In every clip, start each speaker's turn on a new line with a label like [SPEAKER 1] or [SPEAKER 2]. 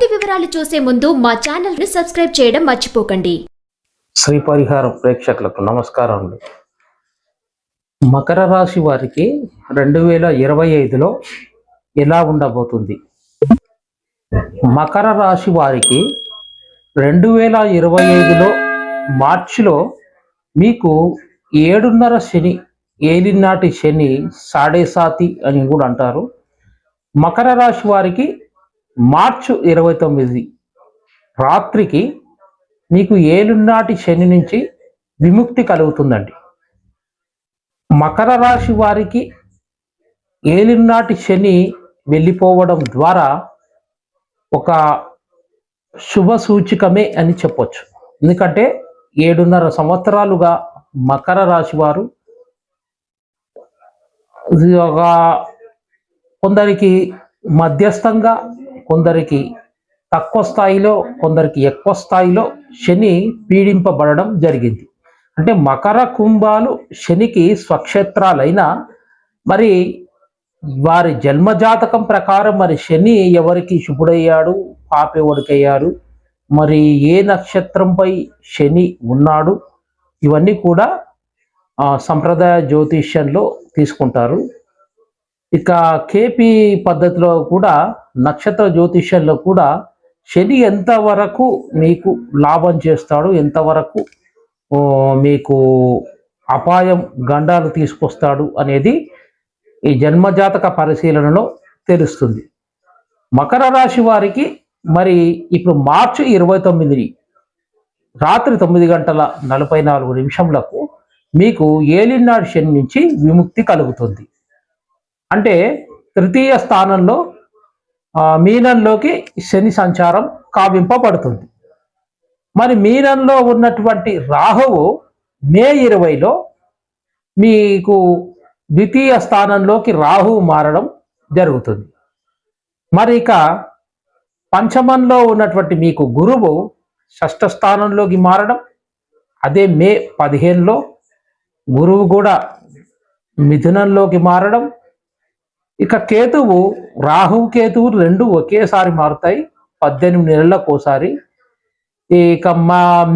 [SPEAKER 1] పూర్తి వివరాలు చూసే ముందు మా ఛానల్ ని సబ్స్క్రైబ్ చేయడం మర్చిపోకండి.
[SPEAKER 2] శ్రీ పరిహారం ప్రేక్షకులకు నమస్కారం. మకర రాశి వారికి 2025లో ఎలా ఉండబోతుంది? మకర రాశి వారికి 2025లో మార్చిలో మీకు 7.5 శని, ఏలినాటి శని, సాడేసాతి అని కూడా అంటారు. మకర రాశి వారికి మార్చి 29 రాత్రికి మీకు ఏలునాటి శని నుంచి విముక్తి కలుగుతుందండి. మకర రాశి వారికి ఏలినాటి శని వెళ్ళిపోవడం ద్వారా ఒక శుభ సూచికమే అని చెప్పొచ్చు. ఎందుకంటే 7.5 సంవత్సరాలుగా మకర రాశి వారు కొందరికి మధ్యస్థంగా, కొందరికి తక్కువ స్థాయిలో, కొందరికి ఎక్కువ స్థాయిలో శని పీడింపబడడం జరిగింది. అంటే మకర కుంభాలు శనికి స్వక్షేత్రాలైన మరి వారి జన్మజాతకం ప్రకారం మరి శని ఎవరికి శుభుడయ్యాడు, పాపెవడికయ్యాడు, మరి ఏ నక్షత్రంపై శని ఉన్నాడు, ఇవన్నీ కూడా సంప్రదాయ జ్యోతిష్యంలో తీసుకుంటారు. ఇక కేపీ పద్ధతిలో కూడా నక్షత్ర జ్యోతిష్యంలో కూడా శని ఎంతవరకు మీకు లాభం చేస్తాడు, ఎంతవరకు మీకు అపాయం గండాలు తీసుకొస్తాడు అనేది ఈ జన్మజాతక పరిశీలనలో తెలుస్తుంది. మకర రాశి వారికి మరి ఇప్పుడు మార్చి 29 రాత్రి 9:44 మీకు ఏలినాడు శని నుంచి విముక్తి కలుగుతుంది. అంటే తృతీయ స్థానంలో మీనంలోకి శని సంచారం కావింపబడుతుంది. మరి మీనంలో ఉన్నటువంటి రాహువు మే 20లో మీకు ద్వితీయ స్థానంలోకి రాహువు మారడం జరుగుతుంది. మరి ఇక పంచమంలో ఉన్నటువంటి మీకు గురువు షష్ఠ స్థానంలోకి మారడం, అదే మే 15లో గురువు కూడా మిథునంలోకి మారడం, ఇక కేతువు, రాహువు కేతువు రెండు ఒకేసారి మారుతాయి 18 నెలలకు ఒకసారి. ఇక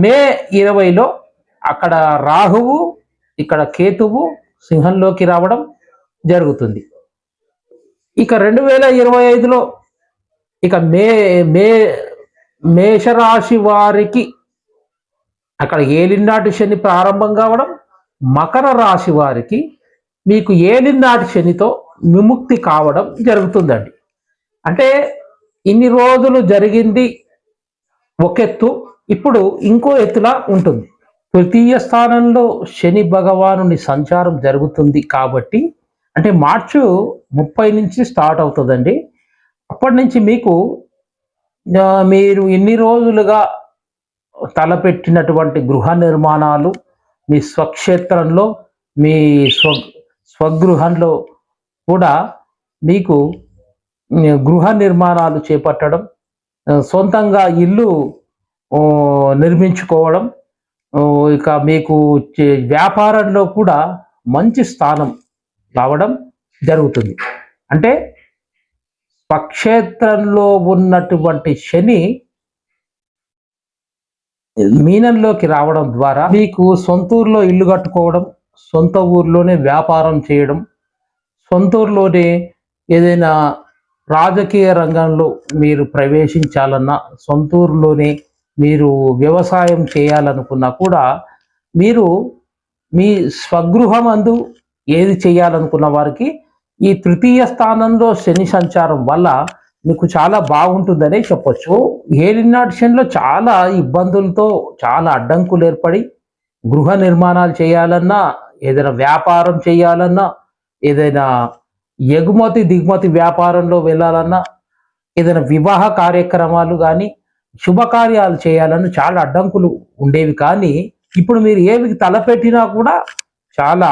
[SPEAKER 2] మే 20లో అక్కడ రాహువు, ఇక్కడ కేతువు సింహంలోకి రావడం జరుగుతుంది. ఇక 2025లో ఇక మేషరాశి వారికి అక్కడ ఏలినాటి శని ప్రారంభం కావడం, మకర రాశి వారికి మీకు ఏలినాటి శనితో విముక్తి కావడం జరుగుతుందండి. అంటే ఇన్ని రోజులు జరిగింది ఒక ఎత్తు, ఇప్పుడు ఇంకో ఎత్తులా ఉంటుంది. తృతీయ స్థానంలో శని భగవానుని సంచారం జరుగుతుంది కాబట్టి, అంటే మార్చి 30 నుంచి స్టార్ట్ అవుతుందండి. అప్పటి నుంచి మీకు మీరు ఇన్ని రోజులుగా తలపెట్టినటువంటి గృహ నిర్మాణాలు మీ స్వక్షేత్రంలో, మీ స్వగృహంలో కూడా మీకు గృహ నిర్మాణాలు చేపట్టడం, సొంతంగా ఇల్లు నిర్మించుకోవడం, ఇక మీకు వ్యాపారంలో కూడా మంచి స్థానం రావడం జరుగుతుంది. అంటే స్వక్షేత్రంలో ఉన్నటువంటి శని మీనంలోకి రావడం ద్వారా మీకు సొంత ఊర్లో ఇల్లు కట్టుకోవడం, సొంత ఊర్లోనే వ్యాపారం చేయడం, సొంత ఊర్లోనే ఏదైనా రాజకీయ రంగంలో మీరు ప్రవేశించాలన్నా, సొంత ఊర్లోనే మీరు వ్యవసాయం చేయాలనుకున్నా కూడా మీరు మీ స్వగృహం అందు ఏది చేయాలనుకున్న వారికి ఈ తృతీయ స్థానంలో శని సంచారం వల్ల మీకు చాలా బాగుంటుందనే చెప్పొచ్చు. ఏలినాటి శనిలో చాలా ఇబ్బందులతో చాలా అడ్డంకులు ఏర్పడి గృహ నిర్మాణాలు చేయాలన్నా, ఏదైనా వ్యాపారం చేయాలన్నా, ఏదైనా ఎగుమతి దిగుమతి వ్యాపారంలో వెళ్ళాలన్నా, ఏదైనా వివాహ కార్యక్రమాలు కానీ శుభకార్యాలు చేయాలన్నా చాలా అడ్డంకులు ఉండేవి. కానీ ఇప్పుడు మీరు ఏవి తలపెట్టినా కూడా చాలా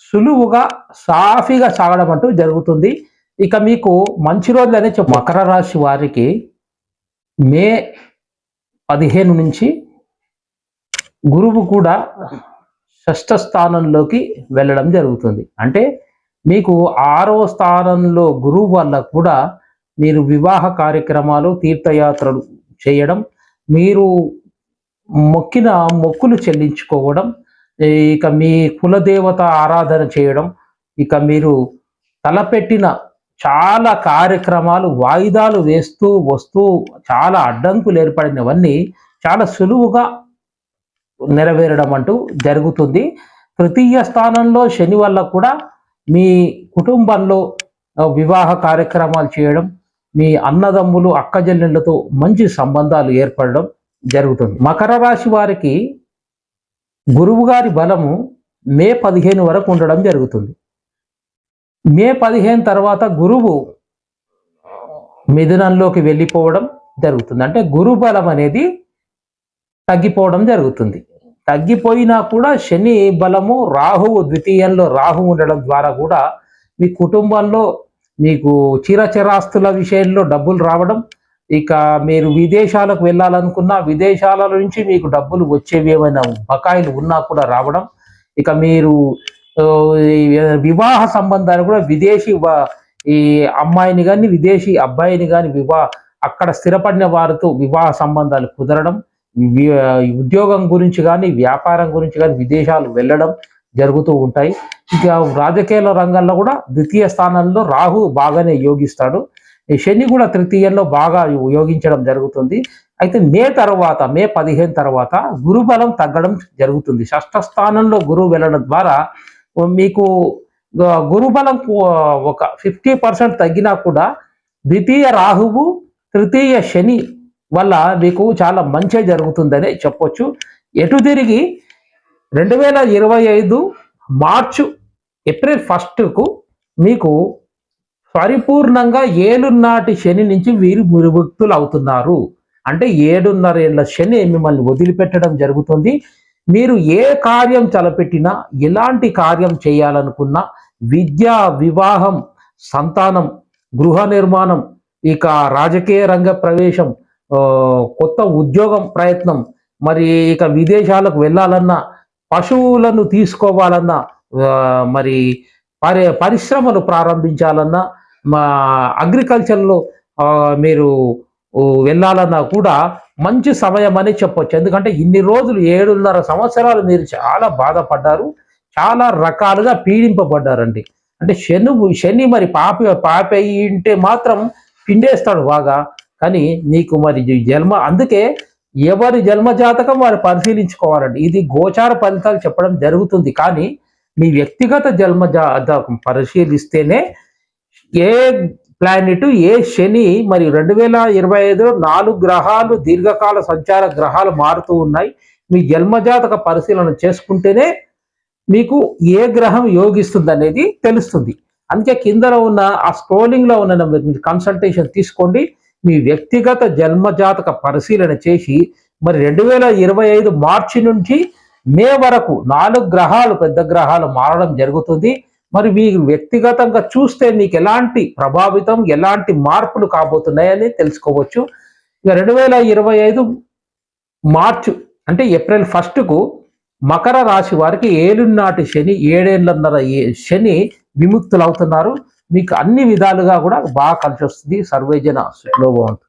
[SPEAKER 2] సులువుగా సాఫీగా సాగడం అంటూ జరుగుతుంది. ఇక మీకు మంచి రోజులనే మకర రాశి వారికి మే 15 నుంచి గురువు కూడా షష్ఠ స్థానంలోకి వెళ్ళడం జరుగుతుంది. అంటే మీకు 6వ స్థానంలో గురువు వల్ల కూడా మీరు వివాహ కార్యక్రమాలు తీర్థయాత్రలు చేయడం, మీరు మొక్కిన మొక్కులు చెల్లించుకోవడం, ఇక మీ కులదేవత ఆరాధన చేయడం, ఇక మీరు తలపెట్టిన చాలా కార్యక్రమాలు వాయిదాలు వేస్తూ వస్తూ చాలా అడ్డంకులు ఏర్పడినవన్నీ చాలా సులువుగా నెరవేరడం అంటూ జరుగుతుంది. తృతీయ స్థానంలో శని వల్ల కూడా మీ కుటుంబంలో వివాహ కార్యక్రమాలు చేయడం, మీ అన్నదమ్ములు అక్కజెల్లెళ్ళతో మంచి సంబంధాలు ఏర్పడడం జరుగుతుంది. మకర రాశి వారికి గురువు గారి బలము మే 15 వరకు ఉండడం జరుగుతుంది. మే 15 తర్వాత గురువు మిథునంలోకి వెళ్ళిపోవడం జరుగుతుంది. అంటే గురు బలం అనేది తగ్గిపోవడం జరుగుతుంది. తగ్గిపోయినా కూడా శని బలము రాహువు ద్వితీయంలో రాహు ఉండడం ద్వారా కూడా మీ కుటుంబంలో మీకు చిరచరాస్తుల విషయంలో డబ్బులు రావడం, ఇక మీరు విదేశాలకు వెళ్ళాలనుకున్నా విదేశాల నుంచి మీకు డబ్బులు వచ్చేవి ఏమైనా బకాయిలు ఉన్నా కూడా రావడం, ఇక మీరు వివాహ సంబంధాలు కూడా విదేశీ ఈ అమ్మాయిని కానీ విదేశీ అబ్బాయిని కానీ అక్కడ స్థిరపడిన వారితో వివాహ సంబంధాలు కుదరడం, ఉద్యోగం గురించి కానీ వ్యాపారం గురించి కానీ విదేశాలు వెళ్ళడం జరుగుతూ ఉంటాయి. ఇక రాజకీయాల రంగంలో కూడా ద్వితీయ స్థానంలో రాహు బాగానే యోగిస్తాడు, శని కూడా తృతీయంలో బాగా యోగించడం జరుగుతుంది. అయితే మే 15 తర్వాత గురుబలం తగ్గడం జరుగుతుంది. షష్ఠ స్థానంలో గురువు వెళ్ళడం ద్వారా మీకు గురుబలం ఒక 50% తగ్గినా కూడా ద్వితీయ రాహువు తృతీయ శని వల్ల మీకు చాలా మంచి జరుగుతుందని చెప్పొచ్చు. ఎటు తిరిగి 2025 మార్చు ఏప్రిల్ 1కు మీకు పరిపూర్ణంగా ఏలునాటి శని నుంచి వీరు విముక్తులు అవుతున్నారు. అంటే 7.5 ఏళ్ల శని మిమ్మల్ని వదిలిపెట్టడం జరుగుతుంది. మీరు ఏ కార్యం తలపెట్టినా, ఎలాంటి కార్యం చేయాలనుకున్నా, విద్య, వివాహం, సంతానం, గృహ నిర్మాణం, ఇక రాజకీయ రంగ ప్రవేశం, కొత్త ఉద్యోగం ప్రయత్నం, మరి ఇక విదేశాలకు వెళ్ళాలన్నా, పశువులను తీసుకోవాలన్నా, మరి పరిశ్రమలు ప్రారంభించాలన్నా, మా అగ్రికల్చర్లో మీరు వెళ్ళాలన్నా కూడా మంచి సమయం అని చెప్పొచ్చు. ఎందుకంటే ఇన్ని రోజులు 7.5 సంవత్సరాలు మీరు చాలా బాధపడ్డారు, చాలా రకాలుగా పీడింపబడ్డారండి. అంటే శని మరి పాప అయింటే మాత్రం పిండేస్తాడు బాగా. కానీ నీకు మరి అందుకే ఎవరి జన్మ జాతకం వారు పరిశీలించుకోవాలండి. ఇది గోచార ఫలితాలు చెప్పడం జరుగుతుంది, కానీ మీ వ్యక్తిగత జన్మ జాతకం పరిశీలిస్తేనే ఏ ప్లానెట్ ఏ శని మరి 2025లో 4 గ్రహాలు దీర్ఘకాల సంచార గ్రహాలు మారుతూ ఉన్నాయి. మీ జన్మజాతక పరిశీలన చేసుకుంటేనే మీకు ఏ గ్రహం యోగిస్తుంది అనేది తెలుస్తుంది. అందుకే కిందలో ఉన్న ఆ స్క్రోలింగ్లో ఉన్న కన్సల్టేషన్ తీసుకోండి. మీ వ్యక్తిగత జన్మజాతక పరిశీలన చేసి మరి 2025 మార్చి నుంచి మే వరకు 4 గ్రహాలు పెద్ద గ్రహాలు మారడం జరుగుతుంది. మరి మీరు వ్యక్తిగతంగా చూస్తే మీకు ఎలాంటి ప్రభావితం, ఎలాంటి మార్పులు కాబోతున్నాయని తెలుసుకోవచ్చు. ఇక 2025 మార్చు అంటే ఏప్రిల్ 1కు మకర రాశి వారికి ఏలునాటి శని 7.5 శని విముక్తులు అవుతున్నారు. మీకు అన్ని విధాలుగా కూడా బాగా కలిసి వస్తుంది. సర్వేజన సుఖినో భవంతు.